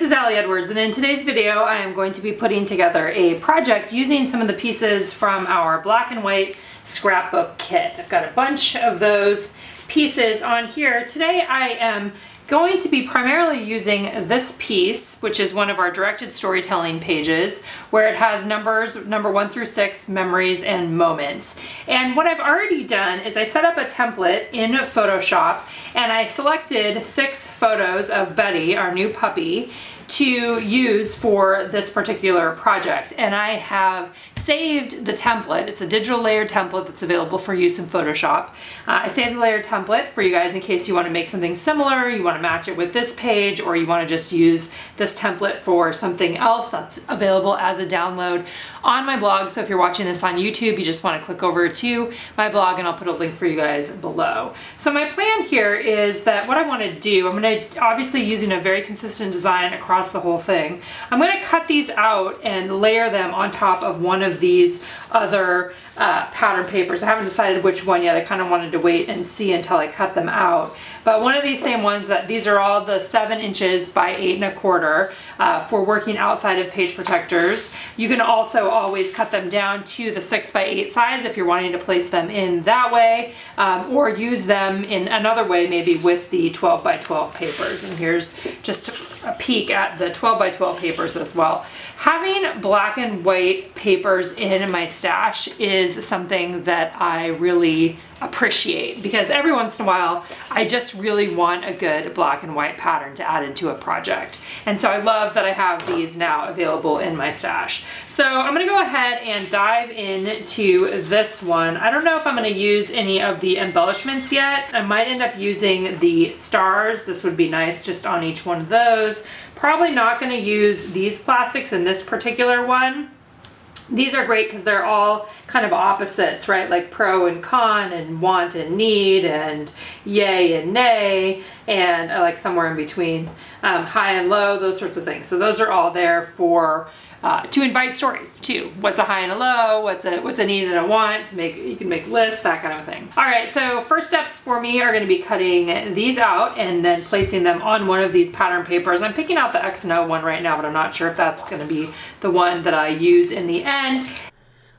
is Allie Edwards, and in today's video I am going to be putting together a project using some of the pieces from our black and white scrapbook kit. I've got a bunch of those pieces on here. Today I am going to be primarily using this piece, which is one of our directed storytelling pages, where it has numbers, number 1 through 6, memories and moments. And what I've already done is I set up a template in Photoshop and I selected 6 photos of Betty, our new puppy, to use for this particular project. And I have saved the template. It's a digital layered template that's available for use in Photoshop. I saved the layered template for you guys in case you want to make something similar, you want to match it with this page, or you want to just use this template for something else. That's available as a download on my blog. So if you're watching this on YouTube, you just want to click over to my blog and I'll put a link for you guys below. So my plan here is that what I want to do, I'm going to, obviously using a very consistent design across the whole thing, I'm going to cut these out and layer them on top of one of these other pattern papers. I haven't decided which one yet. I kind of wanted to wait and see until I cut them out. But one of these same ones, that these are all the 7 inches by 8 1/4 for working outside of page protectors. You can also always cut them down to the 6 by 8 size if you're wanting to place them in that way, or use them in another way, maybe with the 12 by 12 papers. And here's just a peek at the 12 by 12 papers as well. Having black and white papers in my stash is something that I really appreciate, because every once in a while I just really want a good black and white pattern to add into a project. And so I love that I have these now available in my stash. So I'm going to go ahead and dive into this one. I don't know if I'm going to use any of the embellishments yet. I might end up using the stars. This would be nice just on each one of those. Probably not going to use these plastics in this particular one. These are great because they're all kind of opposites, right? Like pro and con, and want and need, and yay and nay, and I like somewhere in between, high and low, those sorts of things. So those are all there for to invite stories too. What's a high and a low? What's a need and a want? You can make lists, that kind of thing. All right, so first steps for me are going to be cutting these out and then placing them on one of these pattern papers. I'm picking out the X and O one right now, but I'm not sure if that's going to be the one that I use in the end.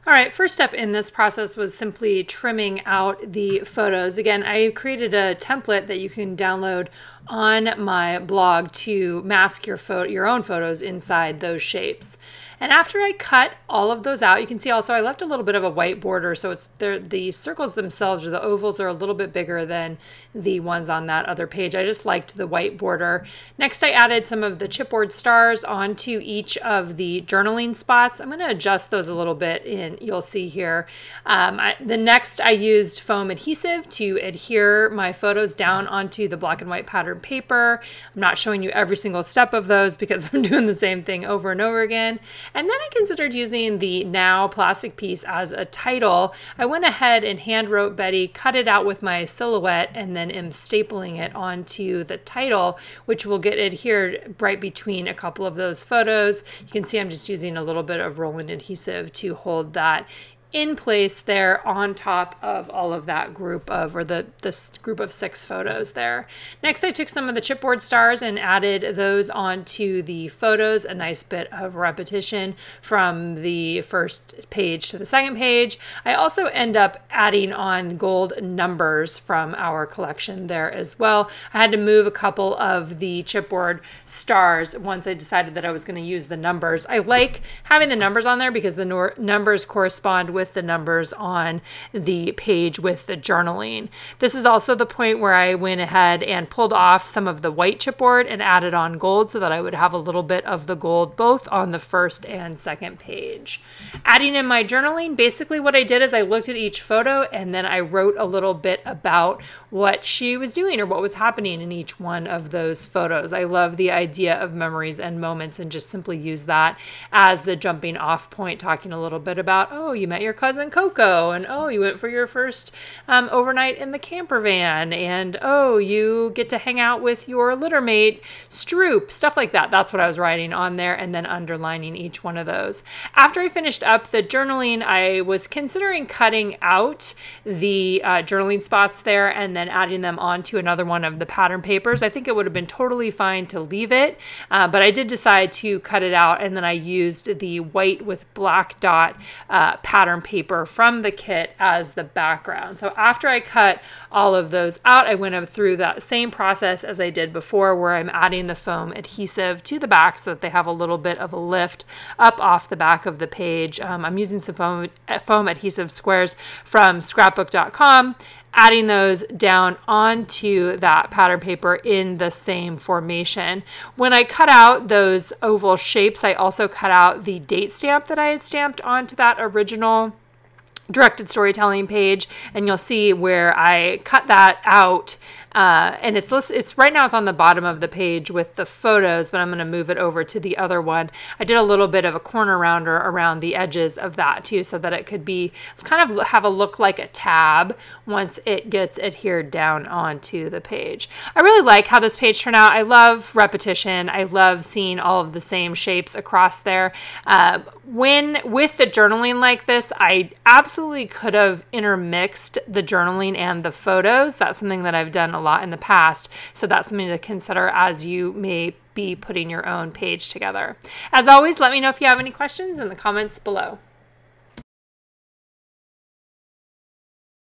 All right, first step in this process was simply trimming out the photos. Again, I created a template that you can download on my blog to mask your own photos inside those shapes. And after I cut all of those out, you can see also I left a little bit of a white border, so it's the circles themselves, or the ovals, are a little bit bigger than the ones on that other page. I just liked the white border. Next, I added some of the chipboard stars onto each of the journaling spots. I'm going to adjust those a little bit, you'll see here. The next, I used foam adhesive to adhere my photos down onto the black and white pattern paper. I'm not showing you every single step of those because I'm doing the same thing over and over again. And then I considered using the Now plastic piece as a title. I went ahead and hand wrote Betty, cut it out with my silhouette, and then am stapling it onto the title, which will get adhered right between a couple of those photos. You can see I'm just using a little bit of roll-in adhesive to hold that in place there on top of all of that group of, or this group of 6 photos there. Next, I took some of the chipboard stars and added those onto the photos, a nice bit of repetition from the first page to the second page. I also end up adding on gold numbers from our collection there as well. I had to move a couple of the chipboard stars once I decided that I was going to use the numbers. I like having the numbers on there because the numbers correspond with the numbers on the page with the journaling. This is also the point where I went ahead and pulled off some of the white chipboard and added on gold so that I would have a little bit of the gold both on the first and second page. Adding in my journaling, basically what I did is I looked at each photo and then I wrote a little bit about what she was doing or what was happening in each one of those photos. I love the idea of memories and moments, and just simply use that as the jumping off point, talking a little bit about, oh, you met your your cousin Coco, and oh, you went for your first overnight in the camper van, and oh, you get to hang out with your littermate Stroop, stuff like that. That's what I was writing on there, and then underlining each one of those. After I finished up the journaling, I was considering cutting out the journaling spots there and then adding them onto another one of the pattern papers. I think it would have been totally fine to leave it, but I did decide to cut it out, and then I used the white with black dot pattern paper from the kit as the background. So after I cut all of those out, I went up through that same process as I did before, where I'm adding the foam adhesive to the back so that they have a little bit of a lift up off the back of the page. I'm using some foam adhesive squares from scrapbook.com, adding those down onto that pattern paper in the same formation. When I cut out those oval shapes, I also cut out the date stamp that I had stamped onto that original directed storytelling page, and you'll see where I cut that out. And it's right now it's on the bottom of the page with the photos, but I'm going to move it over to the other one. I did a little bit of a corner rounder around the edges of that too, so that it could be kind of have a look like a tab once it gets adhered down onto the page. I really like how this page turned out. I love repetition. I love seeing all of the same shapes across there. With the journaling like this, I absolutely could have intermixed the journaling and the photos. That's something that I've done a lot in the past, so that's something to consider as you may be putting your own page together. As always, let me know if you have any questions in the comments below.